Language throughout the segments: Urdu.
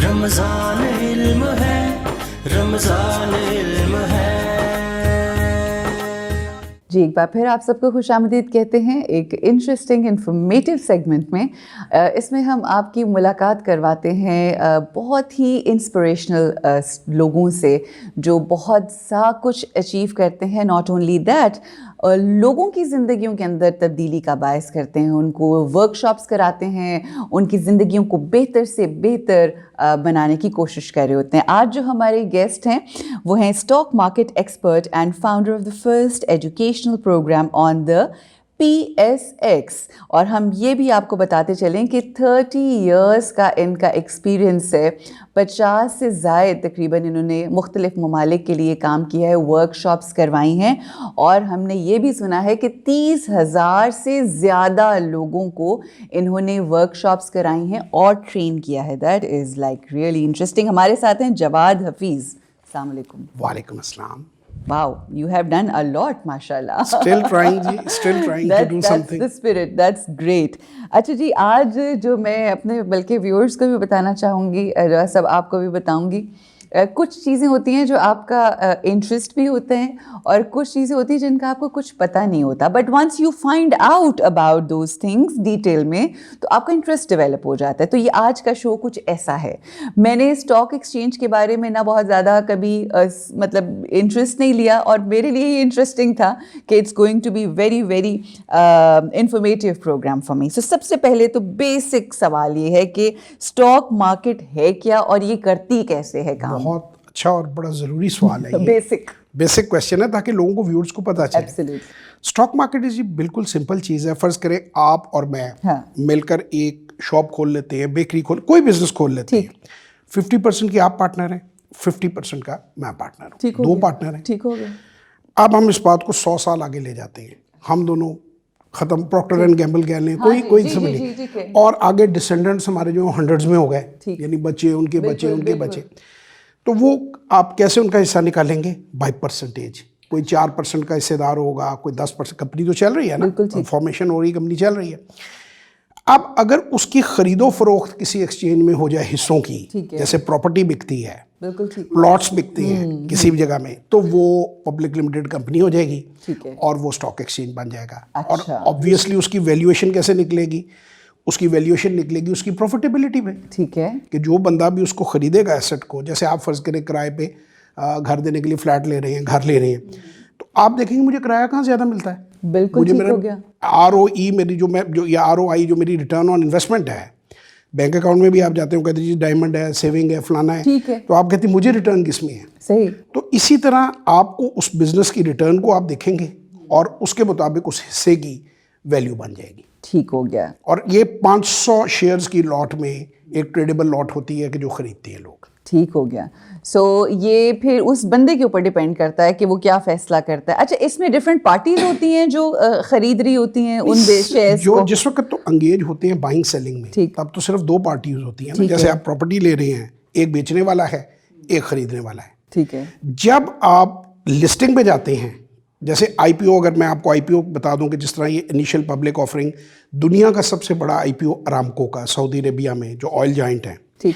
رمضان علم ہے، رمضان علم ہے۔ جی ایک بار پھر آپ سب کو خوش آمدید کہتے ہیں ایک انٹرسٹنگ انفارمیٹیو سیگمنٹ میں۔ اس میں ہم آپ کی ملاقات کرواتے ہیں بہت ہی انسپریشنل لوگوں سے جو بہت سا کچھ اچیو کرتے ہیں، ناٹ اونلی دیٹ لوگوں کی زندگیوں کے اندر تبدیلی کا باعث کرتے ہیں، ان کو ورک شاپس کراتے ہیں، ان کی زندگیوں کو بہتر سے بہتر بنانے کی کوشش کر رہے ہوتے ہیں۔ آج جو ہمارے گیسٹ ہیں وہ ہیں stock market expert and founder of the first educational programme on the PSX، اور ہم یہ بھی آپ کو بتاتے چلیں کہ 30 ایئرس کا ان کا ایکسپیرئنس ہے، 50 سے زائد تقریباً انہوں نے مختلف ممالک کے لیے کام کیا ہے، ورک شاپس کروائی ہیں، اور ہم نے یہ بھی سنا ہے کہ 30,000 سے زیادہ لوگوں کو انہوں نے ورک شاپس کرائی ہیں اور ٹرین کیا ہے۔ That is like really interesting. ہمارے ساتھ ہیں جواد حفیظ۔ السلام علیکم۔ وعلیکم السلام۔ Wow, you have done a lot, mashallah. Still trying ji, still trying to do something. That's the spirit, that's great. اچھا جی، آج جو میں اپنے بلکہ ویورز کو بھی بتانا چاہوں گی، سب آپ کو بھی بتاؤں گی، کچھ چیزیں ہوتی ہیں جو آپ کا انٹرسٹ بھی ہوتے ہیں اور کچھ چیزیں ہوتی ہیں جن کا آپ کو کچھ پتہ نہیں ہوتا، but once you find out about those things detail میں تو آپ کا انٹرسٹ ڈیولپ ہو جاتا ہے۔ تو یہ آج کا شو کچھ ایسا ہے۔ میں نے اسٹاک ایکسچینج کے بارے میں نہ بہت زیادہ کبھی مطلب انٹرسٹ نہیں لیا، اور میرے لیے یہ انٹرسٹنگ تھا کہ it's going to be very very informative programme for me. So سب سے پہلے تو بیسک سوال یہ ہے کہ اسٹاک مارکیٹ ہے کیا اور یہ کرتی کیسے ہے کام؟ بہت اچھا اور بڑا ضروری سوال ہے، بیسک کویسچن ہے تاکہ لوگوں کو ویورز کو پتہ چلے۔ اسٹاک مارکیٹ جی بالکل سمپل چیز ہے۔ فرض کریں آپ اور میں مل کر ایک شاپ کھول لیتے ہیں، بیکری کوئی بزنس کھول لیتے ہیں، 50% کی آپ پارٹنر ہیں، 50% کا میں پارٹنر ہوں، دو پارٹنر ہیں۔ ٹھیک ہو گیا۔ اب ہم اس بات کو 100 سال آگے لے جاتے ہیں، ہم دونوں ختم، پروکٹر اینڈ گیمبل کہہ لیں، کوئی سمجھ نہیں، اور آگے ڈسینڈنٹس ہمارے جو 100s میں ہو گئے، یعنی بچے، ان کے بچے، ان کے بچے، تو وہ آپ کیسے ان کا حصہ نکالیں گے؟ By percentage. کوئی 4% کا حصے دار ہوگا، کوئی 10%۔ کمپنی تو چل رہی ہے نا، فارمیشن ہو رہی ہے، کمپنی چل رہی ہے۔ اب اگر اس کی خرید و فروخت کسی ایکسچینج میں ہو جائے حصوں کی، جیسے پراپرٹی بکتی ہے، پلاٹس بکتے ہیں کسی بھی جگہ میں، تو وہ پبلک لمیٹڈ کمپنی ہو جائے گی اور وہ اسٹاک ایکسچینج بن جائے گا۔ اور آبویسلی اس کی ویلیویشن کیسے نکلے گی؟ اس کی ویلیویشن نکلے گی اس کی پروفیٹیبلٹی پہ۔ ٹھیک ہے، کہ جو بندہ بھی اس کو خریدے گا ایسٹ کو، جیسے آپ فرض کریں کرائے پہ گھر دینے کے لیے فلیٹ لے رہے ہیں، گھر لے رہے ہیں، تو آپ دیکھیں گے مجھے کرایہ کہاں زیادہ ملتا ہے؟ بالکل ٹھیک ہو گیا۔ ROE میری جو ROI جو میری ریٹرن آن انویسٹمنٹ ہے، بینک اکاؤنٹ میں بھی آپ جاتے ہو کہتے ہیں جی ڈائمنڈ ہے، سیونگ ہے، فلانا ہے، تو آپ کہتے ہیں مجھے ریٹرن کس میں ہے؟ صحیح۔ تو اسی طرح آپ کو اس بزنس کی ریٹرن کو آپ دیکھیں گے اور اس کے مطابق اس حصے کی ویلیو بن جائے گی۔ ٹھیک ہو گیا۔ اور یہ 500 شیئرز کی لاٹ میں ایک ٹریڈیبل لاٹ ہوتی ہے کہ جو خریدتے ہیں لوگ۔ ٹھیک ہو گیا۔ سو یہ پھر اس بندے کے اوپر ڈیپینڈ کرتا ہے کہ وہ کیا فیصلہ کرتا ہے۔ اچھا، اس میں ڈفرینٹ پارٹیز ہوتی ہیں جو خرید رہی ہوتی ہیں ان شیئرز کو؟ جس وقت تو انگیج ہوتے ہیں بائنگ سیلنگ میں، تب تو صرف 2 پارٹیز ہوتی ہیں، جیسے آپ پراپرٹی لے رہے ہیں، ایک بیچنے والا ہے، ایک خریدنے والا ہے۔ ٹھیک ہے۔ جب آپ لسٹنگ پہ جاتے ہیں، جیسے IPO، اگر میں آپ کو IPO بتا دوں کہ جس طرح یہ انیشیل پبلک آفرنگ، دنیا کا سب سے بڑا IPO ارامکو کا، سعودی عربیہ میں، جو آئل جائنٹ ہے، ٹھیک،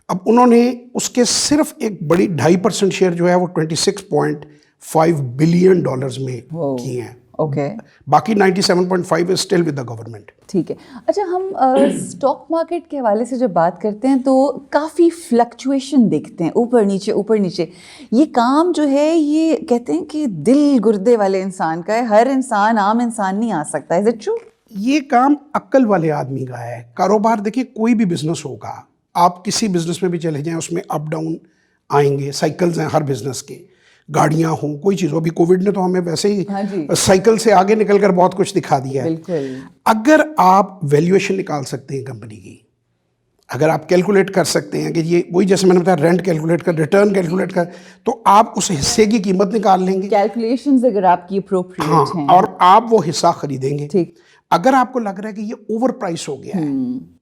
اب انہوں نے اس کے صرف ایک بڑی 2.5% شیئر جو ہے وہ $26.5 بلین میں کیے ہیں۔ اوکے، باقی 97.5 is still with the government۔ ٹھیک ہے۔ اچھا، ہم اسٹاک مارکیٹ کے حوالے سے جب بات کرتے ہیں تو کافی فلکچویشن دیکھتے ہیں، اوپر نیچے اوپر نیچے۔ یہ کام جو ہے یہ کہتے ہیں کہ دل گردے والے انسان کا ہے، ہر انسان، عام انسان نہیں آ سکتا۔ is it true؟ یہ کام عقل والے آدمی کا ہے۔ کاروبار دیکھیں، کوئی بھی بزنس ہوگا، آپ کسی بزنس میں بھی چلے جائیں، اس میں اپ ڈاؤن آئیں گے، سائیکلز ہیں ہر بزنس کے، گاڑیاں ہوں، کوئی چیز ہو۔ ابھی کووڈ نے تو ہمیں ویسے ہی سائیکل سے آگے نکل کر بہت کچھ دکھا دیا ہے۔ اگر آپ ویلیویشن نکال سکتے ہیں کمپنی کی، اگر آپ کیلکولیٹ کر سکتے ہیں کہ یہ وہی جیسے میں نے بتایا، رینٹ کیلکولیٹ کر، ریٹرن کیلکولیٹ کر، تو آپ اس حصے کی قیمت نکال لیں گے، کیلکولیشنز اگر آپ کی اپروپریٹ ہیں، اور آپ وہ حصہ خریدیں گے۔ اگر آپ کو لگ رہا ہے کہ یہ اوور پرائس ہو گیا ہے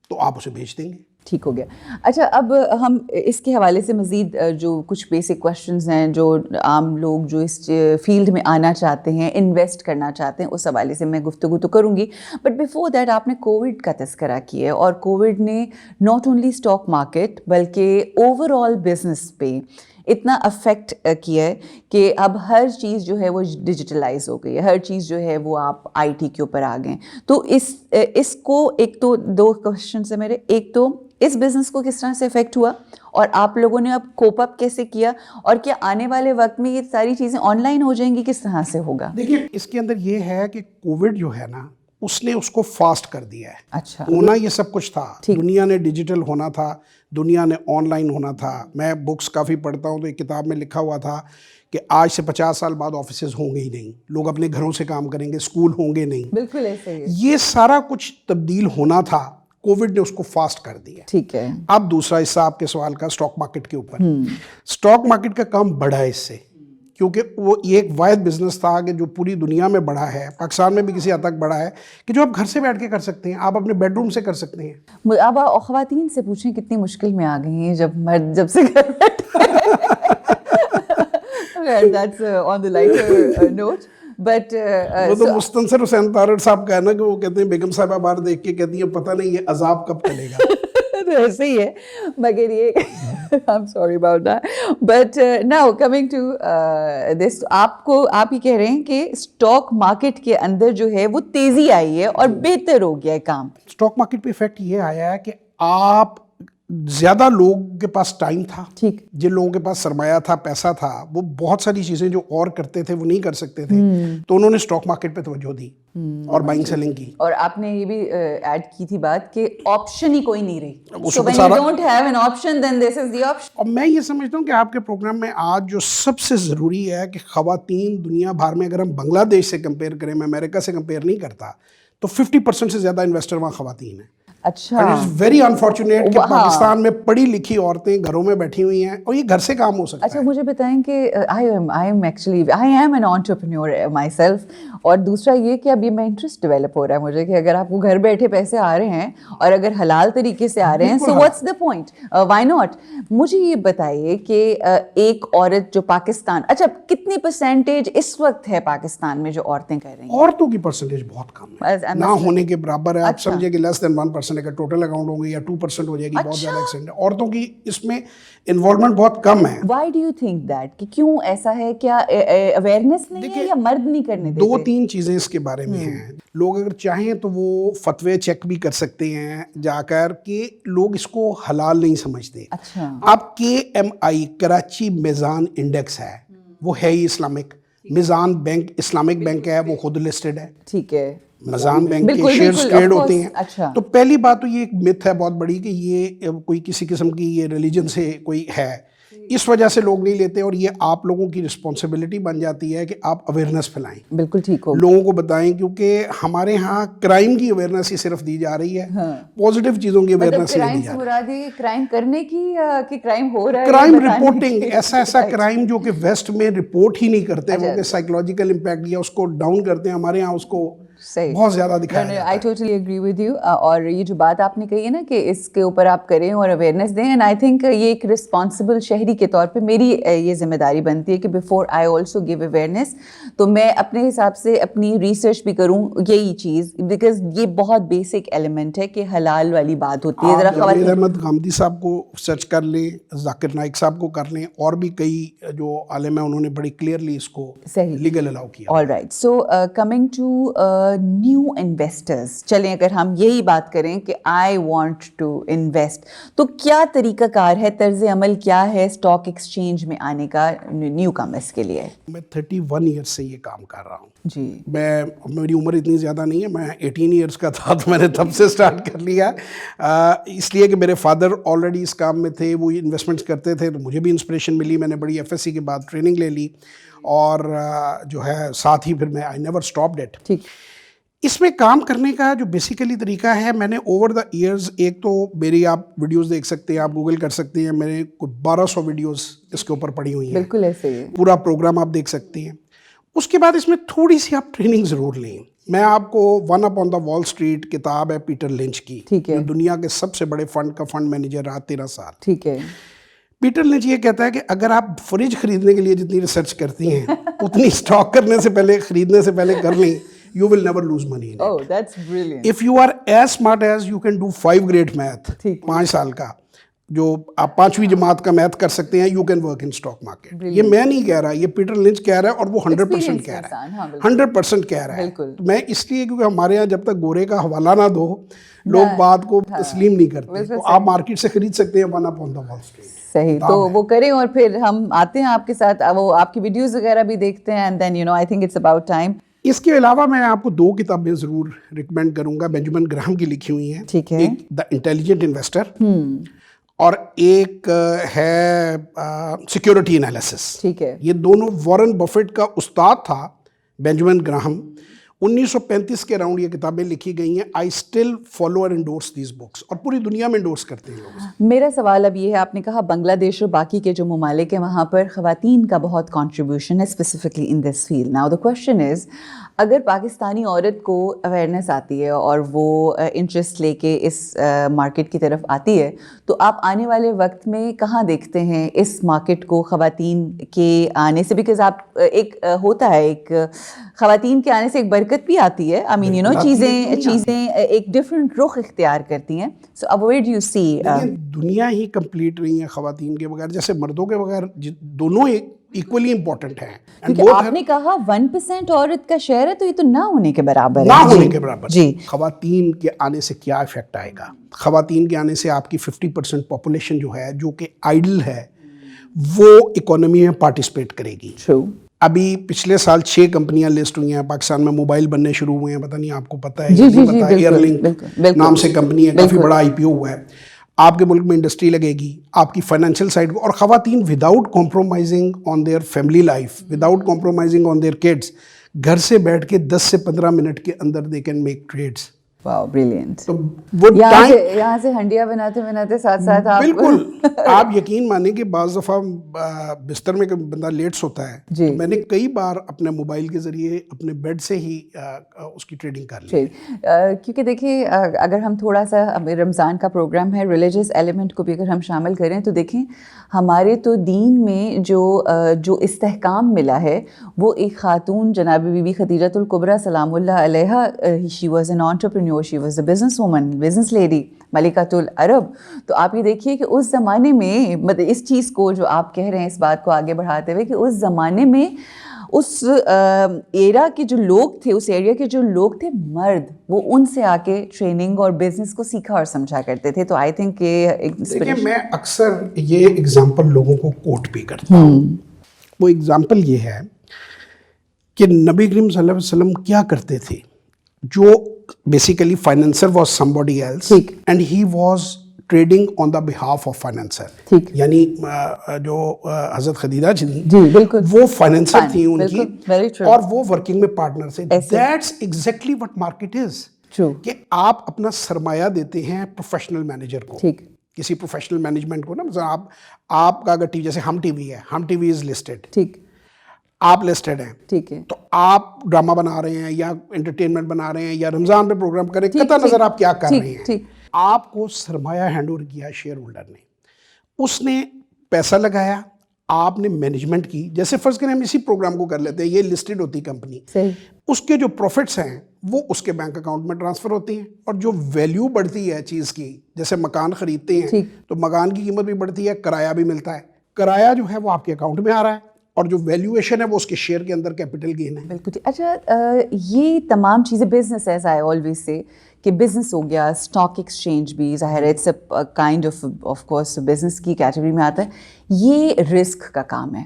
تو آپ اسے بیچ دیں گے۔ ٹھیک ہو گیا. اچھا, اب ہم اس کے حوالے سے مزید جو کچھ بیسک کوشچنز ہیں جو عام لوگ جو اس فیلڈ میں آنا چاہتے ہیں, انویسٹ کرنا چاہتے ہیں, اس حوالے سے میں گفتگو تو کروں گی. بٹ بیفور دیٹ آپ نے کووڈ کا تذکرہ کیا ہے, اور کووڈ نے ناٹ اونلی اسٹاک مارکیٹ بلکہ اوور آل بزنس پہ اتنا افیکٹ کیا ہے کہ اب ہر چیز جو ہے وہ ڈیجیٹلائز ہو گئی ہے, ہر چیز جو ہے وہ آپ آئی ٹی کے اوپر آ گئے. تو اس کو ایک تو دو کوشچنس ہیں میرے, ایک تو اس بزنس کو کس طرح سے افیکٹ ہوا, اور آپ لوگوں نے اب کوپ اپ کیسے کیا, اور کیا آنے والے وقت میں یہ ساری چیزیں آن لائن ہو جائیں گی, کس طرح سے ہوگا؟ دیکھیے اس کے اندر یہ ہے کہ کووڈ جو ہے نا اس نے اس کو فاسٹ کر دیا ہے. اچھا, ہونا یہ سب کچھ تھا, دنیا نے ڈیجیٹل ہونا تھا, دنیا نے آن لائن ہونا تھا. میں بکس کافی پڑھتا ہوں تو ایک کتاب میں لکھا ہوا تھا کہ آج سے 50 سال بعد آفیسز ہوں گے ہی نہیں, لوگ اپنے گھروں سے کام کریں گے, اسکول ہوں گے نہیں. بالکل ایسے ہی, یہ سارا کچھ تبدیل ہونا تھا, کووڈ نے اس کو فاسٹ کر دیا. ٹھیک ہے. اب دوسرا حصہ آپ کے سوال کا اسٹاک مارکیٹ کے اوپر. اسٹاک مارکیٹ کا کام بڑھا ہے اس سے, کیونکہ وہ یہ ایک واحد بزنس تھا کہ جو پوری دنیا میں بڑھا ہے, پاکستان میں بھی کسی حد تک بڑھا ہے, کہ جو آپ گھر سے بیٹھ کے کر سکتے ہیں, آپ اپنے بیڈ روم سے کر سکتے ہیں. اب خواتین سے پوچھیں کتنی مشکل میں آ گئی ہیں جب مرد جب سے گھر بیٹھے. That's on the lighter note. But وہ تو مستنصر حسین طارڑ صاحب کا ہے نا, کہ وہ کہتے ہیں بیگم صاحبہ باہر دیکھ کے کہتی ہیں پتہ نہیں یہ عذاب کب ٹلے گا. ایسے ہی ہے, مگر یہ I'm sorry about that. But now coming to this, آپ یہ کہہ رہے ہیں کہ اسٹاک مارکیٹ کے اندر جو ہے وہ تیزی آئی ہے اور بہتر ہو گیا ہے کام. اسٹاک مارکیٹ پہ ایفیکٹ یہ آیا ہے کہ آپ زیادہ لوگوں کے پاس ٹائم تھا, ٹھیک, جن لوگوں کے پاس سرمایہ تھا, پیسہ تھا, وہ بہت ساری چیزیں جو اور کرتے تھے وہ نہیں کر سکتے تھے, تو انہوں نے اسٹاک مارکیٹ پہ توجہ دی اور بائنگ سیلنگ کی. اور آپ نے یہ بھی ایڈ کی تھی بات کہ آپشن ہی کوئی نہیں رہی. So when you don't have an option then this is the option. اور میں یہ سمجھتا ہوں کہ آپ کے پروگرام میں آج جو سب سے ضروری ہے کہ خواتین دنیا بھر میں, اگر ہم بنگلہ دیش سے کمپیئر کریں, میں امریکہ سے کمپیئر نہیں کرتا, تو 50% سے زیادہ انویسٹر وہاں خواتین ہیں. اچھا, ویری انفارچونیٹ کہ پاکستان میں پڑھی لکھی عورتیں گھروں میں بیٹھی ہوئی ہیں اور یہ گھر سے کام ہو سکتا ہے. اچھا, مجھے بتائیں کہ I am an entrepreneur myself, اور دوسرا یہ کہ ابھی میں انٹرسٹ ڈیولپ ہو رہا ہے مجھے کہ اگر آپ کو گھر بیٹھے پیسے آ رہے ہیں اور اگر حلال طریقے سے آ رہے ہیں, so what's the point, why not. مجھے یہ بتائیے کہ ایک عورت جو پاکستان, اچھا کتنی پرسنٹیج اس وقت ہے پاکستان میں جو عورتیں کر رہی ہیں؟ عورتوں کی پرسنٹیج بہت کم ہے, نہ ہونے کے برابر ہے. آپ سمجھے کہ لیس دین 1% اگر ٹوٹل اکاؤنٹ ہوں گے یا 2% ہو جائے گی, بہت زیادہ ایکسیڈنٹ. عورتوں کی اس میں انوالومنٹ بہت کم ہے. Why do you think that, کہ کیوں ایسا ہے, کیا اویئرنیس نہیں ہے یا مرد نہیں کرنے دیتے؟ 2-3 چیزیں اس کے بارے میں ہیں. لوگ اگر چاہیں تو وہ فتوے چیک بھی کر سکتے ہیں جا کر, کہ لوگ اس کو حلال نہیں سمجھتے. اچھا, اب KMI کراچی میزان انڈیکس ہے, وہ ہے ہی اسلامک. میزان بینک اسلامک بینک ہے, وہ خود لسٹڈ ہے. ٹھیک ہے, میزان بینک کے شیئرز ٹریڈ ہوتے ہیں. اچھا, تو پہلی بات تو یہ ایک متھ ہے بہت بڑی کہ یہ کوئی کسی قسم کی یہ ریلیجن سے کوئی ہے, اس وجہ سے لوگ نہیں لیتے. اور یہ آپ لوگوں کی رسپانسبلٹی بن جاتی ہے کہ آپ اویئرنیس پھیلائیں, بالکل ٹھیک ہو, لوگوں کو بتائیں, کیونکہ ہمارے ہاں کرائم کی اویئرنیس ہی صرف دی جا رہی ہے, پازیٹیو چیزوں کی اویئرنیس نہیں دی جا رہی. مراد ہے کرائم کرنے کی کہ کرائم ہو رہا ہے, کرائم رپورٹنگ, ایسا کرائم جو کہ ویسٹ میں رپورٹ ہی نہیں کرتے, وہ کہ سائیکولوجیکل امپیکٹ یا اس کو ڈاؤن کرتے ہیں, ہمارے ہاں اس کو بہت زیادہ دکھایا جاتا ہے. I totally agree with you. اور یہ جو بات آپ نے کہی ہے نا کہ اس کے اوپر آپ کریں اور اویئرنیس دیں, اینڈ آئی تھنک یہ ایک رسپانسبل شہری کے طور پہ میری یہ ذمہ داری بنتی ہے کہ before I also give awareness, تو میں اپنے حساب سے اپنی ریسرچ بھی کروں یہی چیز, بیکاز یہ بہت بیسک ایلیمنٹ ہے کہ حلال والی بات ہوتی ہے. ذرا جاوید احمد غامدی صاحب کو سرچ کر لیں, ذاکر نائک صاحب کو کر لیں, اور بھی کئی جو عالم ہیں انہوں نے بڑی کلیئرلی اس کو لیگل الاؤ کیا. All right, so coming to new investors, چلیں اگر ہم یہی بات کریں کہ آئی وانٹ ٹو انویسٹ, تو کیا طریقہ کار ہے, طرز عمل کیا ہے اسٹاک ایکسچینج میں آنے کا نیو کمرس کے لیے؟ میں 31 ایئرس سے یہ کام کر رہا ہوں. جی, میری عمر اتنی زیادہ نہیں ہے, میں 18 ایئرس کا تھا تو میں نے تب سے سٹارٹ کر لیا, اس لیے کہ میرے فادر آلریڈی اس کام میں تھے, وہ انویسٹمنٹس کرتے تھے, تو مجھے بھی انسپریشن ملی. میں نے بڑی FSC کے بعد ٹریننگ لے لی, اور جو ہے ساتھ ہی پھر میں آئی نیور اسٹاپڈ اٹ. ٹھیک, اس میں کام کرنے کا جو بیسیکلی طریقہ ہے, میں نے اوور دا ایئرز, ایک تو میری آپ ویڈیوز دیکھ سکتے ہیں, آپ گوگل کر سکتے ہیں, میرے کوئی 1200 ویڈیوز اس کے اوپر پڑی ہوئی ہیں. بالکل ایسے ہی, پورا پروگرام آپ دیکھ سکتے ہیں. اس کے بعد اس میں تھوڑی سی آپ ٹریننگ ضرور لیں, میں آپ کو ون اپ آن دا وال اسٹریٹ کتاب ہے پیٹر لنچ کی, ٹھیک ہے, جو دنیا کے سب سے بڑے فنڈ کا فنڈ مینیجر رہا 13 سال. ٹھیک ہے. پیٹر لنچ یہ کہتا ہے کہ اگر آپ فریج خریدنے کے لیے جتنی ریسرچ کرتی ہیں اتنی اسٹاک کرنے سے پہلے, خریدنے سے پہلے کر لیں, you will never lose money in it. Oh, that's brilliant. If you are as smart as you can do 5 grade math, 5 سال کا جو آپ 5ویں جماعت کا میتھ کر سکتے ہیں, you can work in stock market. یہ میں نہیں کہہ رہا, یہ پیٹر لنچ کہہ رہا ہے, اور وہ 100% کہہ رہا ہے, 100% کہہ رہا ہے. میں اس لیے کیونکہ ہمارے یہاں جب تک گورے کا حوالہ نہ دو لوگ بات کو تسلیم نہیں کرتے, تو آپ مارکیٹ سے خرید سکتے ہیں ون اپ آن دا وال اسٹریٹ. صحیح, تو وہ کریں, اور پھر ہم آتے ہیں آپ کے ساتھ, وہ آپ کی ویڈیوز وغیرہ بھی دیکھتے ہیں, and then you know I think it's about time. اس کے علاوہ میں آپ کو 2 کتابیں ضرور ریکمینڈ کروں گا, بینجامن گراہم کی لکھی ہوئی ہیں. ٹھیک ہے. ایک دا انٹیلیجنٹ انویسٹر, اور ایک ہے سیکیورٹی انالیسس. ٹھیک ہے. یہ دونوں وارن بفیٹ کا استاد تھا بینجامن گراہم, 1935 کے اراؤنڈ یہ کتابیں لکھی گئی ہیں. I still follow and endorse these books, اور پوری دنیا میں انڈورس کرتے ہیں لوگ. میرا سوال اب یہ ہے, آپ نے کہا بنگلہ دیش اور باقی کے جو ممالک ہیں وہاں پر خواتین کا بہت کنٹریبیوشن ہے specifically in this field. Now the question is, اگر پاکستانی عورت کو اویئرنیس آتی ہے اور وہ انٹرسٹ لے کے اس مارکیٹ کی طرف آتی ہے, تو آپ آنے والے وقت میں کہاں دیکھتے ہیں اس مارکیٹ کو خواتین کے آنے سے؟ بیکاز آپ ایک ہوتا ہے, ایک خواتین کے آنے سے ایک برکت بھی آتی ہے, آئی مین یو نو چیزیں ایک ڈفرینٹ رخ اختیار کرتی ہیں. سو ویئر ڈو یو سی دنیا ہی کمپلیٹ رہی ہے خواتین کے بغیر, جیسے مردوں کے بغیر, دونوں ایکولی امپورٹنٹ ہیں. کیونکہ آپ نے کہا 1% عورت کا شیئر ہے, تو یہ تو نہ ہونے کے برابر ہے. نہ ہونے کے برابر. جی. خواتین کے آنے سے کیا افیکٹ آئے گا؟ خواتین کے آنے سے آپ کی 50% پاپولیشن جو ہے, جو کہ آئیڈل ہے, وہ اکانومی میں پارٹیسپیٹ کرے گی. ابھی پچھلے سال 6 کمپنیاں لسٹ ہوئی ہیں پاکستان میں, موبائل بننے شروع ہوئے ہیں, پتہ نہیں آپ کو پتہ ہے یا نہیں پتہ. ایئر لنک نام سے کمپنی ہے, کافی بڑا IPO ہوا ہے. آپ کے ملک میں انڈسٹری لگے گی, آپ کی فائنینشیل سائڈ کو, اور خواتین without compromising on their family life, without compromising on their kids, گھر سے بیٹھ کے 10 سے 15 منٹ کے اندر they can make trades. Wow brilliant. تو وہ یہاں سے ہنڈیا بناتے ساتھ ساتھ آپ بالکل آپ یقین مانیں کہ بعض دفعہ بستر میں بندہ لیٹ سوتا ہے, میں نے کئی بار اپنے موبائل کے ذریعے اپنے بیڈ سے ہی اس کی ٹریڈنگ کر لی. کیونکہ دیکھیں, اگر ہم تھوڑا سا, رمضان کا پروگرام ہے, ریلیجس ایلیمنٹ کو بھی اگر ہم شامل کریں تو دیکھیں ہمارے تو دین میں جو استحکام ملا ہے, وہ ایک خاتون جناب بی بی خدیجۃ الکبریٰ سلام اللہ علیہا, she was an entrepreneur, she was a business woman, business lady, ملکۃ العرب. تو آپ یہ دیکھیے کہ اس زمانے میں, مطلب اس چیز کو جو آپ کہہ رہے ہیں, اس بات کو آگے بڑھاتے ہوئے, کہ اس زمانے میں اس ایرا کے جو لوگ تھے, اس ایریا کے جو لوگ تھے مرد, وہ ان سے آ کے ٹریننگ اور بزنس کو سیکھا اور سمجھا کرتے تھے. تو آئی تھنک دیکھیں, میں اکثر یہ ایگزامپل لوگوں کو کوٹ بھی کرتا ہوں. وہ ایگزامپل یہ ہے کہ نبی کریم صلی اللہ علیہ وسلم کیا کرتے تھے, جو basically financier was somebody else and he was trading on the behalf of financer. یعنی جو حضرت خدیجہ جی وہ فائنینسر تھی ان کی, اور وہ ورکنگ میں پارٹنر سے. That's exactly what market is. کہ آپ اپنا سرمایہ دیتے ہیں پروفیشنل مینیجر کو, کسی پروفیشنل مینجمنٹ کو نا. مثلا آپ کا اگر ٹی وی, جیسے ہم ٹی وی ہے, ہم ٹی وی از لسٹڈ, آپ لسٹڈ ہیں, ٹھیک ہے, تو آپ ڈرامہ بنا رہے ہیں یا انٹرٹینمنٹ بنا رہے ہیں یا رمضان پہ پروگرام کریں, قطع نظر آپ کیا کر رہے ہیں. آپ کو سرمایہ ہینڈ اوور کیا شیئر ہولڈر نے, اس نے پیسہ لگایا, آپ نے مینجمنٹ کی. جیسے فرض کریں ہم اسی پروگرام کو کر لیتے ہیں, یہ لسٹڈ ہوتی کمپنی, اس کے جو پروفٹس ہیں وہ اس کے بینک اکاؤنٹ میں ٹرانسفر ہوتی ہیں, اور جو ویلیو بڑھتی ہے چیز کی, جیسے مکان خریدتے ہیں تو مکان کی قیمت بھی بڑھتی ہے, کرایہ بھی ملتا ہے, کرایہ جو ہے وہ آپ کے اکاؤنٹ میں آ رہا ہے, اور جو ویلیویشن ہے وہ اس کے شیئر کے اندر کیپٹل گین ہے. بالکل. اچھا, یہ تمام چیزیں business, as I always say, کہ بزنس ہو گیا, اسٹاک ایکسچینج بھی ظاہر ہے, it's a kind of course business کی کیٹیگری میں آتا ہے. یہ رسک کا کام ہے,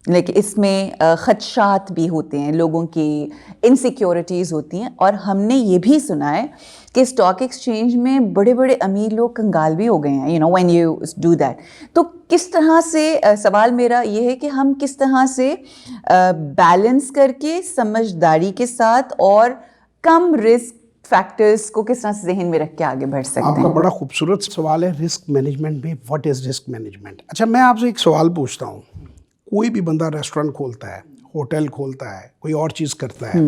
لیکن اس میں خدشات بھی ہوتے ہیں, لوگوں کی انسیکیورٹیز ہوتی ہیں, اور ہم نے یہ بھی سنا ہے کہ اسٹاک ایکسچینج میں بڑے بڑے امیر لوگ کنگال بھی ہو گئے ہیں, you know when you do that. تو کس طرح سے, سوال میرا یہ ہے کہ ہم کس طرح سے بیلنس کر کے سمجھداری کے ساتھ اور کم رسک فیکٹرز کو کس طرح سے ذہن میں رکھ کے آگے بڑھ سکتے ہیں؟ آپ کا بڑا خوبصورت سوال ہے, رسک مینجمنٹ میں. What is risk management? اچھا, میں آپ سے ایک سوال پوچھتا ہوں. کوئی بھی بندہ ریسٹورینٹ کھولتا ہے, ہوٹل کھولتا ہے, کوئی اور چیز کرتا ہے,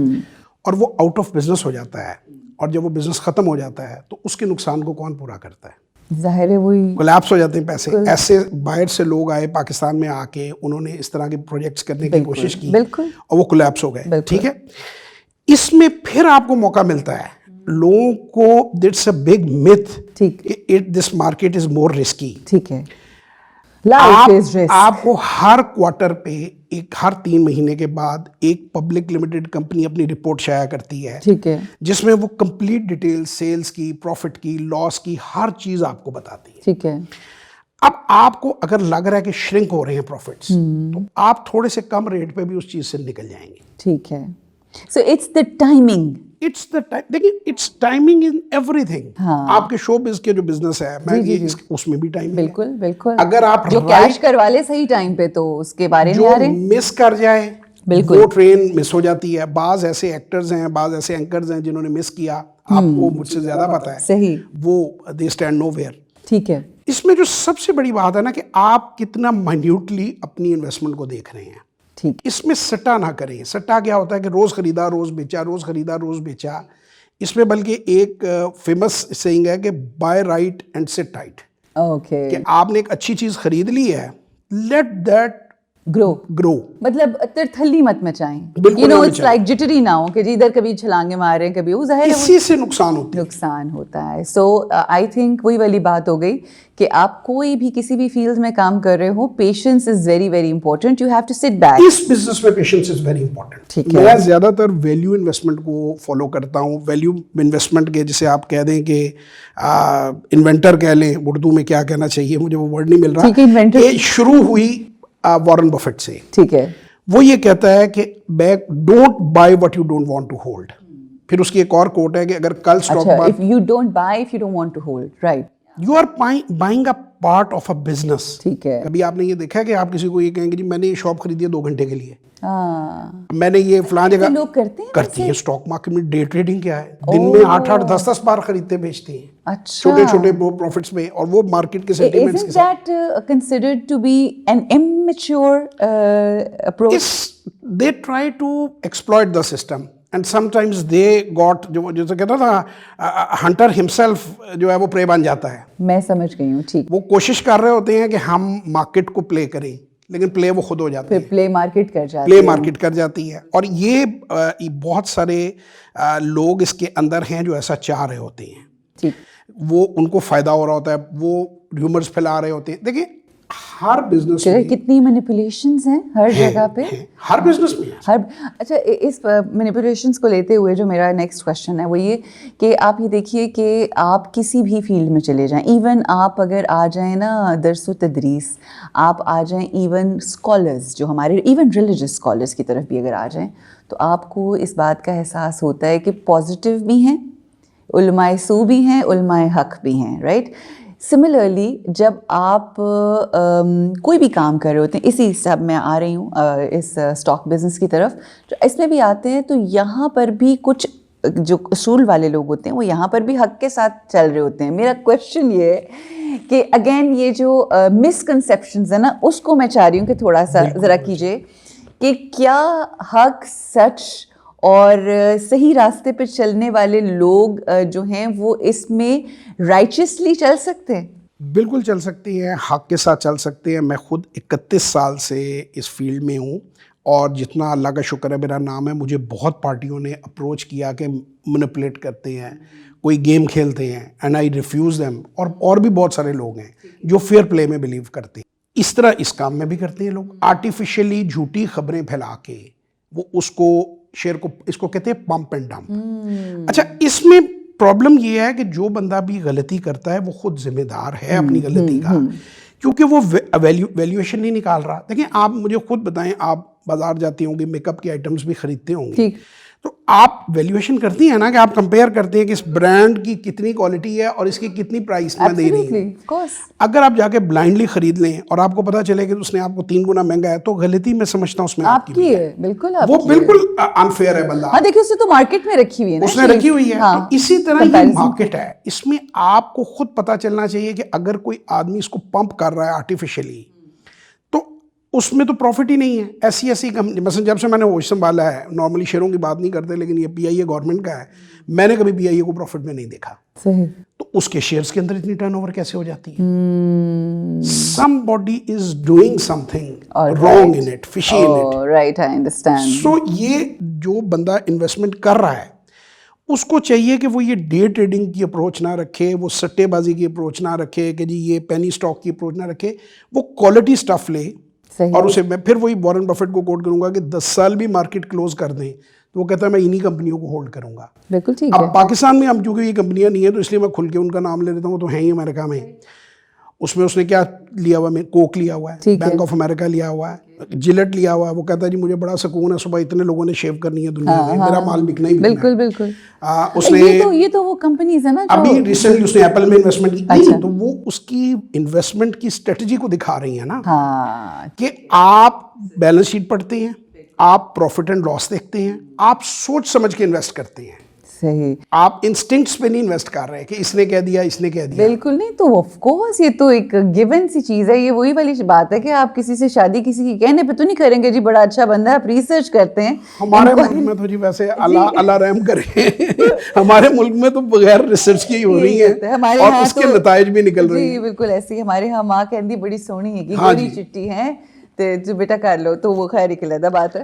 اور وہ آؤٹ آف بزنس ہو جاتا ہے, اور جب وہ بزنس ختم ہو جاتا ہے تو اس کے نقصان کو کون پورا کرتا ہے؟ ظاہر ہے وہی کولیپس ہو جاتے ہیں پیسے. ایسے باہر سے لوگ آئے پاکستان میں آ کے, انہوں نے اس طرح کے پروجیکٹس کرنے کی کوشش کی اور وہ کولیپس ہو گئے. ٹھیک ہے, اس میں پھر آپ کو موقع ملتا ہے لوگوں کو, دیٹس اے بگ myth کہ this market is more risky. ٹھیک ہے, آپ کو ہر کوارٹر پہ ہر 3 مہینے کے بعد ایک پبلک لمیٹڈ کمپنی اپنی رپورٹ شائع کرتی ہے, ٹھیک ہے, جس میں وہ کمپلیٹ ڈیٹیل سیلز کی, پروفٹ کی, لاس کی, ہر چیز آپ کو بتاتی ہے. ٹھیک ہے. اب آپ کو اگر لگ رہا ہے کہ شرنک ہو رہے ہیں پروفٹس, تو آپ تھوڑے سے کم ریٹ پہ بھی اس چیز سے نکل جائیں گے. ٹھیک ہے. So it's the timing. دیکھیے اٹس ٹائمنگ ان ایوری تھنگ. آپ کے شو بز کے جو بزنس ہے, میں اس میں بھی ٹائمنگ ہے. بالکل بالکل. اگر آپ جو کیش کروا لے صحیح ٹائم پہ تو اس کے بارے میں آ رہے ہیں, مس کر جائے وہ ٹرین مس ہو جاتی ہے. بعض ایسے ایکٹرز ہیں, بعض ایسے اینکرز ہیں جنہوں نے مس کیا, آپ کو مجھ سے زیادہ پتا ہے, صحیح, وہ دے اسٹینڈ نو ویئر. ٹھیک ہے. اس میں جو سب سے بڑی بات ہے نا کہ آپ کتنا مائنیوٹلی اپنی انویسٹمنٹ کو دیکھ رہے ہیں. ٹھیک. اس میں سٹا نہ کریں. سٹا کیا ہوتا ہے کہ روز خریدا روز بیچا, روز خریدا روز بیچا. اس میں بلکہ ایک فیمس سینگ ہے کہ بائی رائٹ اینڈ سٹ ٹائٹ. اوکے. کہ آپ نے ایک اچھی چیز خرید لی ہے, لیٹ دیٹ گرو. مطلب تھلی مت مچائیں, یو نو اٹس لائک جٹری نہ ہو کہ جی ادھر کبھی چھلانگے مار رہے ہیں کبھی, وہ ظاہر ہے اسی سے نقصان ہوتا ہے. سو آئی تھنک وہی والی بات ہو گئی کہ آپ کوئی بھی کسی بھی فیلڈ میں کام کر رہے ہو, patience is very very important. You have to sit back. اس بزنس میں پیشنس از ویری امپورٹنٹ. میں زیادہ تر ویلیو انویسٹمنٹ کو فالو کرتا ہوں. ویلیو انویسٹمنٹ کے جسے آپ کہہ دیں کہ انوینٹر کہہ لیں, اردو میں کیا کہنا چاہیے مجھے وہ ورڈ نہیں مل رہا, کہ شروع ہوئی وارن بفیٹ سے. ٹھیک ہے. وہ یہ کہتا ہے کہ don't buy what you don't want to hold. پھر اس کی ایک اور کوٹ ہے کہ اگر کل stock if you don't buy if you don't want to hold, right, you are buying a part of a business. ٹھیک ہے. کبھی آپ نے یہ دیکھا کہ آپ کسی کو یہ کہیں گے جی میں نے یہ شاپ خریدی ہے 2 گھنٹے کے لیے, میں نے یہ فلاں جگہ, لوگ کرتے ہیں. اسٹاک مارکیٹ میں ڈے ٹریڈنگ کیا ہے, دن میں 8-8 10-10 بار خریدتے بیچتے ہیں چھوٹے چھوٹے پروفٹس میں, اور وہ مارکیٹ کے سینٹیمنٹس کے ساتھ. Isn't that considered to be an immature approach? They try to exploit the system. And sometimes they got, جو کہتا تھا ہنٹر himself جو ہے وہ پرے بن جاتا ہے. میں سمجھ گئی ہوں. ٹھیک. وہ کوشش کر رہے ہوتے ہیں کہ ہم مارکیٹ کو پلے کریں, لیکن پلے وہ خود ہو جاتے ہیں, پلے مارکیٹ کر جاتی ہے. اور یہ بہت سارے لوگ اس کے اندر ہیں جو ایسا چاہ رہے ہوتے ہیں. ٹھیک. وہ ان کو فائدہ ہو رہا ہوتا ہے, وہ ریومرز پھیلا رہے ہوتے ہیں. دیکھیں ہر بزنس میں کتنی مینیپولیشنز ہیں ہر جگہ پہ, ہر بزنس میں. اچھا, اس مینیپولیشنز کو لیتے ہوئے جو میرا نیکسٹ کوشچن ہے وہ یہ کہ آپ یہ دیکھیے کہ آپ کسی بھی فیلڈ میں چلے جائیں, ایون آپ اگر آ جائیں نا درس و تدریس, آپ آ جائیں ایون اسکالرز جو ہمارے ایون ریلیجس اسکالرز کی طرف بھی اگر آ جائیں, تو آپ کو اس بات کا احساس ہوتا ہے کہ پازیٹیو بھی ہیں, علماء سو بھی ہیں, علماء حق بھی ہیں, رائٹ. سملرلی جب آپ کوئی بھی کام کر رہے ہوتے ہیں, اسی سب میں آ رہی ہوں اس اسٹاک بزنس کی طرف, جو اس میں بھی آتے ہیں, تو یہاں پر بھی کچھ جو اصول والے لوگ ہوتے ہیں وہ یہاں پر بھی حق کے ساتھ چل رہے ہوتے ہیں. میرا کویشچن یہ ہے کہ اگین یہ جو مسکنسیپشنز ہیں نا, اس کو میں چاہ رہی ہوں کہ تھوڑا سا ذرا کیجیے کہ کیا حق, سچ اور صحیح راستے پہ چلنے والے لوگ جو ہیں وہ اس میں رائچسلی چل سکتے ہیں؟ بالکل چل سکتی ہیں, حق کے ساتھ چل سکتے ہیں. میں خود 31 سال سے اس فیلڈ میں ہوں, اور جتنا اللہ کا شکر ہے میرا نام ہے, مجھے بہت پارٹیوں نے اپروچ کیا کہ مینیپولیٹ کرتے ہیں, کوئی گیم کھیلتے ہیں, اینڈ آئی ریفیوز دیم. اور بھی بہت سارے لوگ ہیں جو فیئر پلے میں بلیو کرتے ہیں. اس طرح اس کام میں بھی کرتے ہیں لوگ, آرٹیفیشلی جھوٹی خبریں پھیلا کے وہ اس کو شیئر کو, اس کو کہتے ہیں پمپ اینڈ ڈمپ. اچھا, اس میں پرابلم یہ ہے کہ جو بندہ بھی غلطی کرتا ہے وہ خود ذمہ دار ہے اپنی غلطی کا, کیونکہ وہ ویلیویشن نہیں نکال رہا. دیکھیں آپ مجھے خود بتائیں, آپ بازار جاتی ہوں گی, میک اپ کے آئٹمس بھی خریدتے ہوں گے, تو آپ ویلیویشن کرتی ہیں نا, کہ آپ کمپیئر کرتے ہیں کہ اس برانڈ کی کتنی کوالٹی ہے اور اس کی کتنی پرائس میں دے رہی ہے. اگر آپ جا کے بلائنڈلی خرید لیں اور آپ کو پتا چلے کہ اس نے آپ کو 3 گنا مہنگا ہے, تو غلطی میں سمجھتا ہوں اس میں آپ کی ہے. بالکل وہ بالکل انفیئر ہے بندہ. ہاں دیکھیے, اسے تو مارکیٹ میں رکھی ہوئی ہے, اس نے رکھی ہوئی ہے. اسی طرح یہ مارکیٹ ہے, اس میں آپ کو خود پتا چلنا چاہیے کہ اگر کوئی آدمی اس کو پمپ کر رہا ہے آرٹیفیشلی, تو اس میں تو پروفٹ ہی نہیں ہے. ایسی کمپنی مثلا جب سے میں نے ہوش سنبھالا ہے, نارملی شیئروں کی بات نہیں کرتے لیکن یہ پی آئی اے گورنمنٹ کا ہے, میں نے کبھی پی آئی اے کو پروفٹ میں نہیں دیکھا. صحیح. تو اس کے شیئرز کے اندر اتنی ٹرن اوور کیسے ہو جاتی ہے؟ Somebody is doing something wrong in it, fishy in it. Right, I understand. So یہ جو بندہ انویسٹمنٹ کر رہا ہے اس کو چاہیے کہ وہ یہ ڈے ٹریڈنگ کی اپروچ نہ رکھے, وہ سٹے بازی کی اپروچ نہ رکھے, کہ جی یہ پینی سٹاک کی اپروچ نہ رکھے, وہ کوالٹی سٹف لے. اور اسے میں پھر وہی وارن بفیٹ کو کوٹ کروں گا کہ 10 سال بھی مارکیٹ کلوز کر دیں تو وہ کہتا ہے میں انہی کمپنیوں کو ہولڈ کروں گا. بالکل ٹھیک ہے. اب پاکستان میں ہم چونکہ یہ کمپنیاں نہیں ہیں تو اس لیے میں کھل کے ان کا نام لے لیتا ہوں, تو ہیں ہی امریکہ میں. اس میں اس نے کیا لیا ہوا ہے, کوک لیا ہوا ہے, بینک آف امریکہ لیا ہوا ہے, جلٹ لیا ہوا ہے. وہ کہتا ہے جی مجھے بڑا سکون ہے, صبح اتنے لوگوں نے شیو کرنی ہے دنیا میں, میرا مال بکنا ہی بکنا ہے. بالکل بالکل. اس نے یہ تو وہ کمپنیز ہیں نا ابھی ریسنٹلی اس نے ایپل میں انویسٹمنٹ کی. نہیں تو وہ اس کی انویسٹمنٹ کی اسٹریٹجی کو دکھا رہی ہیں نا, کہ آپ بیلنس شیٹ پڑھتے ہیں, آپ پروفٹ اینڈ لاس دیکھتے ہیں, آپ سوچ سمجھ کے انویسٹ کرتے ہیں. صحیح. آپ انسٹنکٹس پہ نہیں انویسٹ کر رہے کہ اس نے کہہ دیا, اس نے کہہ دیا. بالکل نہیں. تو آف کورس یہ تو ایک گیون سی چیز ہے. یہ وہی والی بات ہے کہ آپ کسی سے شادی کسی کی کہنے پہ تو نہیں کریں گے جی بڑا اچھا بندہ ہے, آپ ریسرچ کرتے ہیں. ہمارے ملک میں تو جی ویسے اللہ رحم کرے, ہمارے ملک میں تو بغیر ریسرچ کی ہو رہی ہے اور اس کے نتائج بھی نکل رہے ہیں. جی بالکل ایسے ہی. ہمارے ہاں ماں کہندی بڑی سونی ہے کہ گوری چٹی ہے تو بیٹا کر لو, تو وہ خیر ایک علیحدہ بات ہے.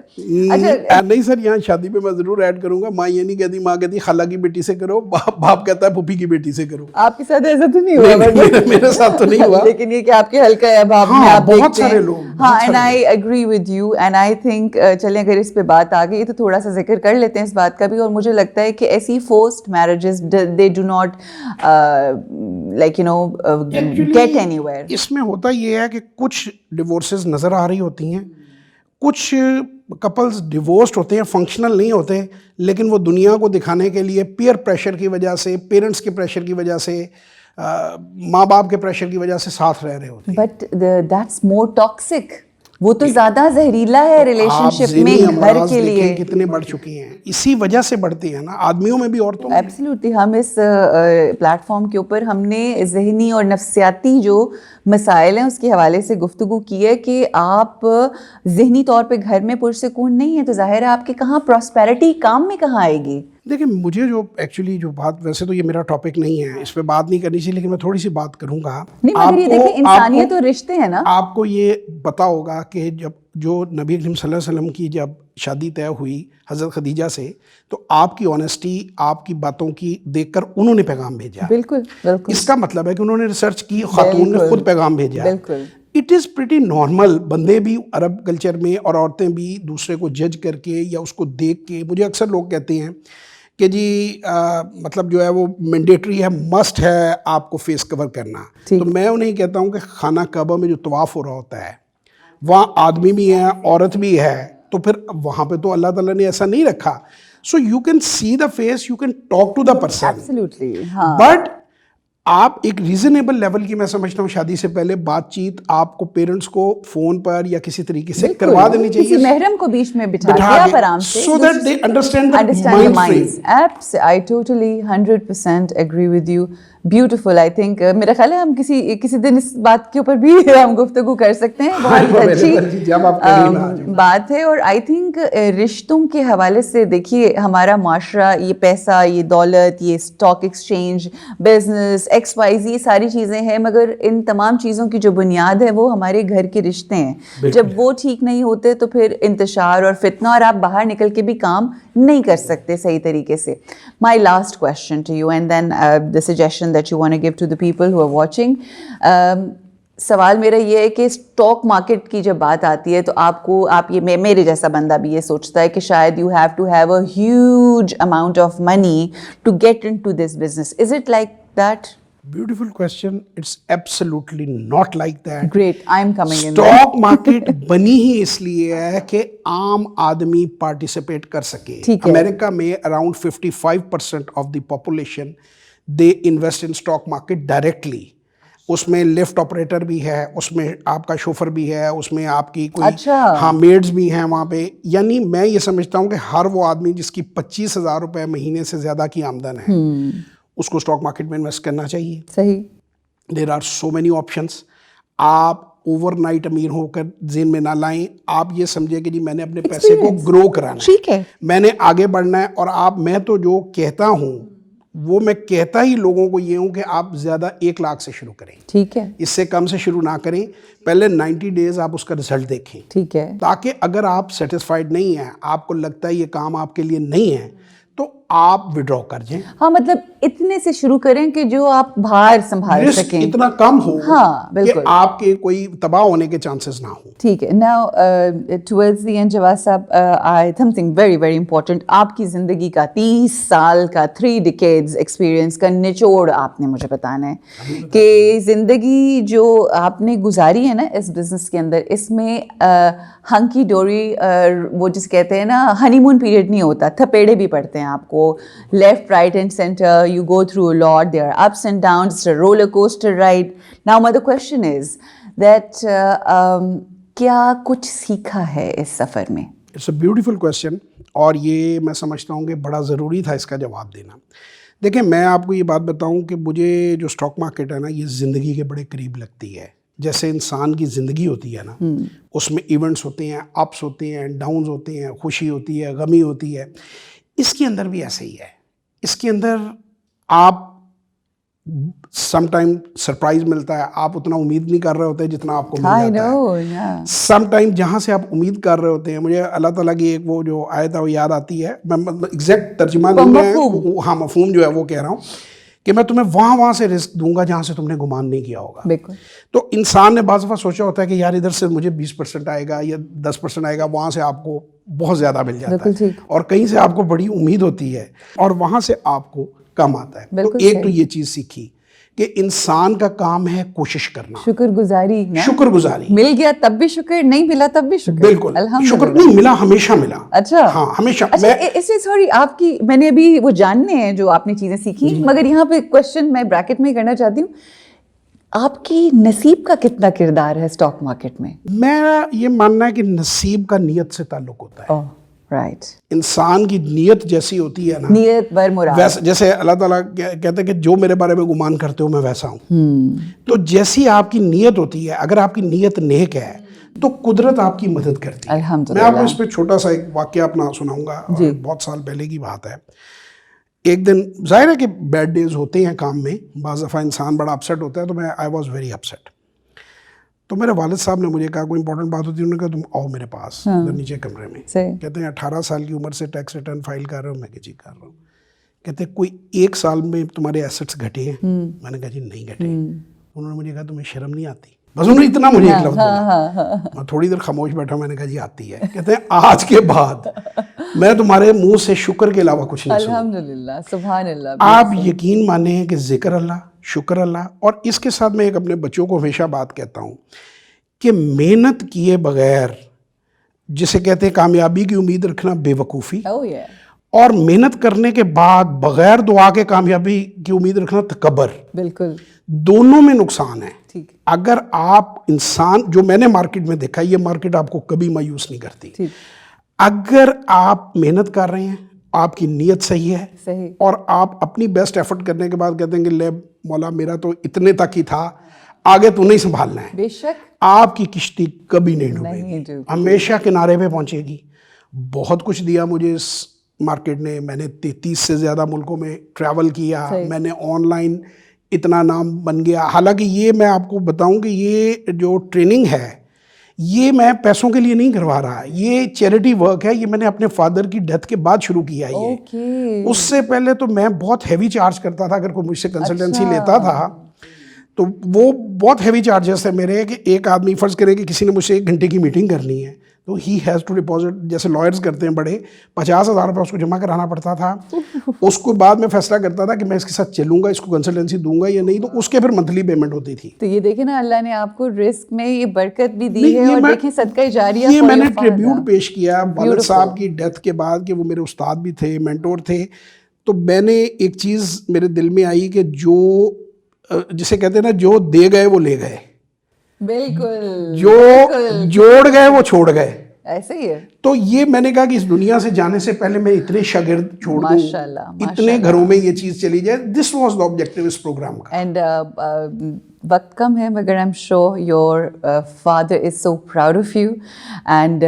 اچھا نہیں سر, یہاں شادی پہ میں ضرور ایڈ کروں گا, ماں یہ نہیں کہتی, ماں کہتی خالہ کی بیٹی سے کرو, باپ کہتا ہے پھوپھی کی بیٹی سے کرو. آپ کے ساتھ ایسا تو نہیں ہوا؟ میرے ساتھ تو نہیں ہوا, لیکن یہ کہ آپ کے حلقہ ہے باب میں آپ بہت سارے لوگ. ہاں, and I agree with you, and I think چلیں اگر اس پہ بات آ گئی تو تھوڑا سا ذکر کر لیتے ہیں اس بات کا بھی. اور مجھے لگتا ہے کہ ایسی forced marriages they do not like you know get anywhere. اس میں ہوتا یہ ہے کہ کچھ ڈیورسز نظر آ رہی ہوتی ہیں, کچھ کپلز ڈیورسڈ ہوتے ہیں, فنکشنل نہیں ہوتے, لیکن وہ دنیا کو دکھانے کے لیے پیئر پریشر کی وجہ سے, پیرنٹس کے پریشر کی وجہ سے, ماں باپ کے پریشر کی وجہ سے ساتھ رہ رہے ہوتے ہیں. But that's more toxic. وہ تو زیادہ زہریلا ہے ریلیشن شپ میں گھر کے لیے. کتنے بڑھ چکی ہیں, اسی وجہ سے بڑھتی ہیں نا, آدمیوں میں بھی عورتوں میں. ایبسلیوٹلی. ہم اس پلیٹ فارم کے اوپر ہم نے ذہنی اور نفسیاتی جو مسائل ہیں اس کے حوالے سے گفتگو کی ہے کہ آپ ذہنی طور پہ گھر میں پرسکون نہیں ہیں تو ظاہر ہے آپ کے کہاں پراسپیرٹی کام میں کہاں آئے گی. دیکھیں مجھے جو ایکچولی جو بات, ویسے تو یہ میرا ٹاپک نہیں ہے, اس پہ بات نہیں کرنی چاہیے, لیکن میں تھوڑی سی بات کروں گا. نہیں مگر یہ دیکھیں انسانیت اور رشتے ہیں نا. آپ کو یہ پتا ہوگا کہ جب جو نبی کریم صلی اللہ علیہ وسلم کی جب شادی طے ہوئی حضرت خدیجہ سے, تو آپ کی آنیسٹی, آپ کی باتوں کی دیکھ کر انہوں نے پیغام بھیجا. بالکل بالکل. اس کا مطلب ہے کہ انہوں نے ریسرچ کی, خاتون نے خود پیغام بھیجا. بالکل. It is pretty normal. بندے بھی عرب کلچر میں اور عورتیں بھی دوسرے کو جج کر کے یا اس کو دیکھ کے, مجھے اکثر لوگ کہتے ہیں کہ جی مطلب جو ہے وہ مینڈیٹری ہے, مسٹ ہے آپ کو فیس کور کرنا. تو میں انہیں کہتا ہوں کہ خانہ کعبہ میں جو طواف ہو رہا ہوتا ہے وہاں آدمی بھی ہے, عورت بھی ہے, تو پھر وہاں پہ تو اللہ تعالیٰ نے ایسا نہیں رکھا. So you can see the face, you can talk to the person. Absolutely. ہاں. بٹ آپ ایک ریزنیبل لیول کی, میں سمجھتا ہوں شادی سے پہلے بات چیت آپ کو پیرنٹس کو فون پر یا کسی طریقے سے کروا دینی چاہیے, کسی محرم کو بیچ میں بٹھا کے آپ آرام سے, so that they understand the mind frame. I totally 100% agree with you. Beautiful. I think میرا خیال ہے ہم کسی دن اس بات کے اوپر بھی ہم گفتگو کر سکتے ہیں. بہت اچھی بات ہے. اور آئی تھنک رشتوں کے حوالے سے دیکھیے ہمارا معاشرہ, یہ پیسہ, یہ دولت, یہ اسٹاک ایکسچینج, بزنس, XYZ, یہ ساری چیزیں ہیں, مگر ان تمام چیزوں کی جو بنیاد ہے وہ ہمارے گھر کے رشتے ہیں. جب وہ ٹھیک نہیں ہوتے تو پھر انتشار اور فتنہ, اور آپ باہر نکل کے بھی کام نہیں کر سکتے صحیح طریقے سے. My last question to you, and then the suggestion that you want to give to the people who are watching. سوال میرا یہ ہے کہ اسٹاک مارکیٹ کی جب بات آتی ہے تو آپ یہ میرے جیسا بندہ بھی یہ سوچتا ہے کہ شاید you have to have a huge amount of money to get into this business. Is it like that? Beautiful question. It's absolutely not like that. Great. I'm coming in. Stock market بنی ہی اس لیے ہے کہ عام آدمی پارٹیسپیٹ کر سکے. امریکہ میں around 55% of the population they invest in stock market directly. اس میں لفٹ آپریٹر بھی ہے, اس میں آپ کا شوفر بھی ہے, اس میں آپ کی کوئی ہاں میڈز بھی ہیں وہاں پہ. یعنی میں یہ سمجھتا ہوں کہ ہر وہ آدمی جس کی 25,000 روپے مہینے سے زیادہ کی آمدن ہے اس کو اسٹاک مارکیٹ میں انویسٹ کرنا چاہیے. صحیح. There are so many options. آپ اوور نائٹ امیر ہو کر ذہن میں نہ لائیں. آپ یہ سمجھیں کہ جی میں نے اپنے پیسے کو گرو کرانا ٹھیک ہے, میں نے آگے بڑھنا ہے. اور میں تو جو کہتا ہوں وہ میں کہتا ہی لوگوں کو یہ ہوں کہ آپ زیادہ 1 لاکھ سے شروع کریں, ٹھیک ہے, اس سے کم سے شروع نہ کریں. پہلے 90 ڈیز آپ اس کا رزلٹ دیکھیں, ٹھیک ہے, تاکہ اگر آپ سیٹسفائیڈ نہیں ہیں, آپ کو لگتا ہے یہ کام آپ کے لیے نہیں ہے, تو آپ وڈرا کر جائیں. ہاں مطلب اتنے سے شروع کریں کہ جو آپ بھار سنبھال رسک سکیں, اتنا کم ہو ہاں کہ بالکل, آپ کے کوئی تباہ ہونے کے چانسز نہ ہوں. ٹھیک ہے. ناؤ ٹورڈز دی اینڈ جواز صاحب, some thing very very important, آپ کی زندگی کا 30 سال کا 3 ڈیکیڈز ایکسپیرئنس کا نچوڑ آپ نے مجھے بتانا ہے کہ زندگی جو آپ نے گزاری ہے نا اس بزنس کے اندر, اس میں ہنکی ڈوری, وہ جس کہتے ہیں نا ہنی مون پیریڈ نہیں ہوتا, تھپیڑے بھی پڑتے ہیں آپ کو, left right and centre, you go through a lot, there are ups and downs, it's a roller coaster ride. Now my question is that کیا کچھ سیکھا ہے اس سفر میں؟ اٹس اے بیوٹیفل کویسچن, اور یہ میں سمجھتا ہوں کہ بڑا ضروری تھا اس کا جواب دینا. دیکھیں میں آپ کو یہ بات بتاؤں کہ مجھے جو اسٹاک مارکیٹ ہے نا یہ زندگی کے بڑے قریب لگتی ہے. جیسے انسان کی زندگی ہوتی ہے نا, اس میں ایونٹس ہوتے ہیں, اپس ہوتے ہیں, ڈاؤنز ہوتے ہیں, خوشی ہوتی ہے, غمی ہوتی ہے, اس کے اندر بھی ایسے ہی ہے. اس کے اندر آپ سم ٹائم سرپرائز ملتا ہے, آپ اتنا امید نہیں کر رہے ہوتے جتنا آپ کو مل جاتا ہے. سم ٹائم جہاں سے آپ امید کر رہے ہوتے ہیں, مجھے اللہ تعالیٰ کی ایک وہ جو آیت ہے وہ یاد آتی ہے, میں ایگزیکٹ ترجمہ نہیں میں, ہاں مفہوم جو ہے وہ کہہ رہا ہوں کہ میں تمہیں وہاں سے رزق دوں گا جہاں سے تم نے گمان نہیں کیا ہوگا. تو انسان نے بعض دفعہ سوچا ہوتا ہے کہ یار ادھر سے مجھے 20% آئے گا یا 10% آئے گا, وہاں سے آپ کو بہت زیادہ مل جاتا ہے, اور کہیں سے آپ کو بڑی امید ہوتی ہے اور وہاں سے آپ کو کم آتا ہے. تو ایک تو یہ چیز سیکھی کہ انسان کا کام ہے کوشش کرنا, شکر گزاری, شکر گزاری. مل گیا تب بھی شکر, نہیں ملا تب بھی شکر. بالکل, شکر نہیں ملا ہمیشہ ملا. اچھا, ہاں ہمیشہ. اس سے سوری آپ کی, میں نے ابھی وہ جاننے ہیں جو آپ نے چیزیں سیکھی, مگر یہاں پہ کوشچن میں بریکٹ میں کرنا چاہتی ہوں, آپ کی نصیب کا کتنا کردار ہے اسٹاک مارکیٹ میں؟ میرا یہ ماننا ہے کہ نصیب کا نیت سے تعلق ہوتا ہے. رائٹ, انسان کی نیت جیسی ہوتی ہے نا, نیت بر مراد, ویسے جیسے اللہ تعالیٰ کہتے ہیں کہ جو میرے بارے میں گمان کرتے ہو میں ویسا ہوں. تو جیسی آپ کی نیت ہوتی ہے, اگر آپ کی نیت نیک ہے تو قدرت آپ کی مدد کرتی ہے. میں آپ کو اس پہ چھوٹا سا ایک واقعہ اپنا سناؤں گا, بہت سال پہلے کی بات ہے. ایک دن ظاہر ہے کہ بیڈ ڈیز ہوتے ہیں کام میں, بعض دفعہ انسان بڑا اپسیٹ ہوتا ہے, تو میں آئی واز ویری اپسیٹ. تو میرے والد صاحب نے مجھے کہا, کوئی امپورٹنٹ بات ہوتی ہے, انہوں نے کہا تم آؤ میرے پاس نیچے کمرے میں. کہتے ہیں 18 سال کی عمر سے ٹیکس ریٹرن فائل کر رہے ہو؟ میں کہ جی کر رہا ہوں. کہتے ہیں کوئی 1 سال میں تمہارے ایسٹس گھٹے ہیں؟ میں نے کہا جی نہیں گھٹے. انہوں نے مجھے کہا تمہیں شرم نہیں آتی؟ بس انہوں نے اتنا مجھے ایک لفظ بولا. میں تھوڑی دیر خاموش بیٹھا, میں نے کہا جی آتی ہے. کہتے ہیں آج کے بعد میں تمہارے منہ سے شکر کے علاوہ کچھ نہیں سنوں. الحمدللہ, سبحان اللہ. آپ یقین مانیں کہ ذکر اللہ, شکر اللہ, اور اس کے ساتھ میں ایک اپنے بچوں کو ہمیشہ بات کہتا ہوں کہ محنت کیے بغیر, جسے کہتے ہیں کامیابی کی امید رکھنا بے وقوفی, اور محنت کرنے کے بعد بغیر دعا کے کامیابی کی امید رکھنا تکبر. بالکل, دونوں میں نقصان ہے. اگر آپ انسان, جو میں نے مارکیٹ میں دیکھا, یہ مارکیٹ آپ کو کبھی مایوس نہیں کرتی. اگر آپ محنت کر رہے ہیں, آپ کی نیت صحیح ہے, اور آپ اپنی بیسٹ ایفرٹ کرنے کے بعد کہتے ہیں کہ لے مولا میرا تو اتنے تک ہی تھا, آگے تو نہیں سنبھالنا ہے, بے شک آپ کی کشتی کبھی نہیں ڈوبے گی, ہمیشہ کنارے پہ پہنچے گی. بہت کچھ دیا مجھے اس مارکیٹ نے. میں نے 33 سے زیادہ ملکوں میں ٹریول کیا, میں نے آن لائن اتنا نام بن گیا. حالانکہ یہ میں آپ کو بتاؤں کہ یہ جو ٹریننگ ہے یہ میں پیسوں کے لیے نہیں کروا رہا, یہ چیریٹی ورک ہے. یہ میں نے اپنے فادر کی ڈیتھ کے بعد شروع کیا. یہ اس سے پہلے تو میں بہت ہیوی چارج کرتا تھا, اگر کوئی مجھ سے کنسلٹنسی لیتا تھا تو وہ بہت ہیوی چارجز تھے میرے. کہ ایک آدمی فرض کرے کہ کسی نے مجھ سے 1 گھنٹے کی میٹنگ کرنی ہے تو ہی ہیز ٹو ڈپازٹ, جیسے لائرز کرتے ہیں بڑے, 50,000 روپے اس کو جمع کرانا پڑتا تھا. اس کو بعد میں فیصلہ کرتا تھا کہ میں اس کے ساتھ چلوں گا, اس کو کنسلٹنسی دوں گا یا نہیں, تو اس کے پھر منتھلی پیمنٹ ہوتی تھی. تو یہ دیکھیں نا, اللہ نے آپ کو رزق میں یہ برکت بھی دی ہے, اور دیکھیں صدقہ جاریہ. یہ میں نے ٹریبیوٹ پیش کیا والد صاحب کی ڈیتھ کے بعد, کہ وہ میرے استاد بھی تھے, مینٹور تھے. تو میں نے ایک چیز میرے دل میں آئی کہ جو جسے کہتے ہیں نا, جو دے گئے وہ لے گئے, بالکل, جو جوڑ گئے وہ چھوڑ گئے. ایسے ہی ہے. تو یہ میں نے کہا کہ اس دنیا سے جانے سے پہلے میں اتنے شاگرد چھوڑ دوں, اتنے گھروں میں یہ چیز چلی جائے. دس واز دا آبجیکٹو اس پروگرام کا. اینڈ وقت کم ہے مگر I am sure your father is so proud of you and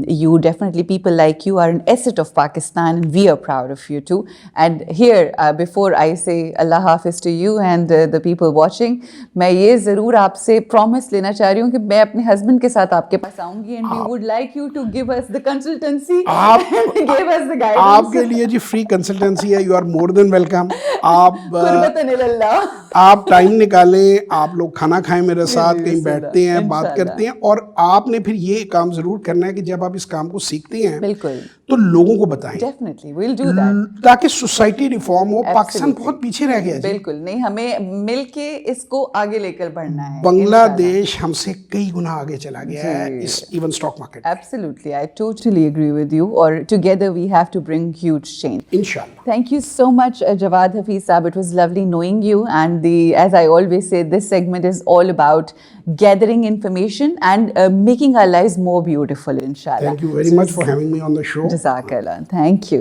you definitely people like you are an asset of Pakistan and we are proud of you too. And here before I say اللہ حافظ to you and the people watching, میں یہ ضرور آپ سے پرومس لینا چاہ رہی ہوں کہ میں اپنے ہسبینڈ کے ساتھ آپ کے پاس آؤں گی and we would like you to give us the consultancy, give us the guidance. آپ کے لیے جی فری کنسلٹنسی ہے, you are more than welcome. آپ ٹائم نکالیں, آپ لوگ کھانا کھائیں میرے ساتھ, کہیں بیٹھتے ہیں, بات کرتے ہیں. اور آپ نے پھر یہ کام ضرور کرنا ہے کہ جب آپ اس کام کو سیکھتے ہیں بالکل تو لوگوں کو بتائیں, تاکہ سوسائٹی ریفارم ہو. پاکستان بہت پیچھے رہ گیا. بالکل نہیں, ہمیں مل کے اس کو آگے لے کر بڑھنا ہے. بنگلہ دیش ہم سے کئی گنا آگے چلا گیا ہے اس even stock market. Absolutely, I totally agree with you. Or together we have to bring huge change. Inshallah. Thank you so much, Jawad Hafiz Saab. It was lovely knowing you. And as I always say, this segment is all about gathering information and making our lives more beautiful, inshallah. Thank you very much for having me on the show. Jazakallah. Thank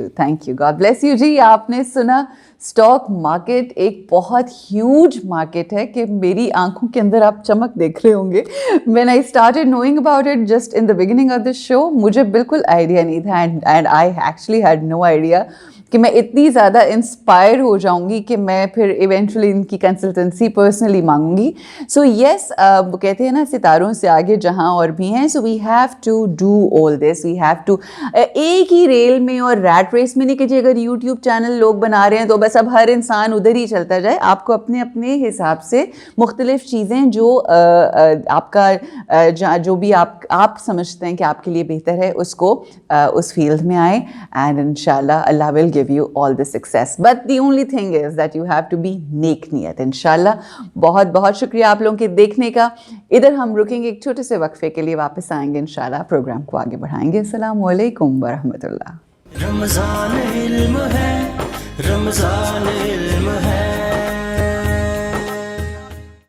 you. God bless you ji. آپ نے سنا اسٹاک مارکیٹ ایک بہت ہیوج مارکیٹ ہے کہ میری آنکھوں کے اندر آپ چمک دیکھ رہے ہوں گے. When I started knowing about it just in the beginning of this show, مجھے بالکل آئیڈیا نہیں تھا and I actually had no idea کہ میں اتنی زیادہ انسپائر ہو جاؤں گی کہ میں پھر ایونچولی ان کی کنسلٹنسی پرسنلی مانگوں گی. سو یس, وہ کہتے ہیں نا ستاروں سے آگے جہاں اور بھی ہیں. So we have to do all this, we have to ایک ہی ریل میں اور ریٹ ریس میں نہیں کہ جی اگر یوٹیوب چینل لوگ بنا رہے ہیں تو بس اب ہر انسان ادھر ہی چلتا جائے. آپ کو اپنے اپنے حساب سے مختلف چیزیں جو آپ کا جو بھی آپ سمجھتے ہیں کہ آپ کے لیے بہتر ہے اس کو اس فیلڈ میں آئیں اینڈ انشاءاللہ اللہ ول give you all the success. But the only thing is that you have to be نیک نیت انشاءاللہ. بہت بہت شکریہ آپ لوگوں کے دیکھنے کا. ادھر ہم رکیں گے ایک چھوٹے سے وقفے کے لیے, واپس آئیں گے انشاءاللہ, پروگرام کو آگے بڑھائیں گے. السلام علیکم ورحمۃ اللہ. رمضان علم ہے, رمضان علم ہے.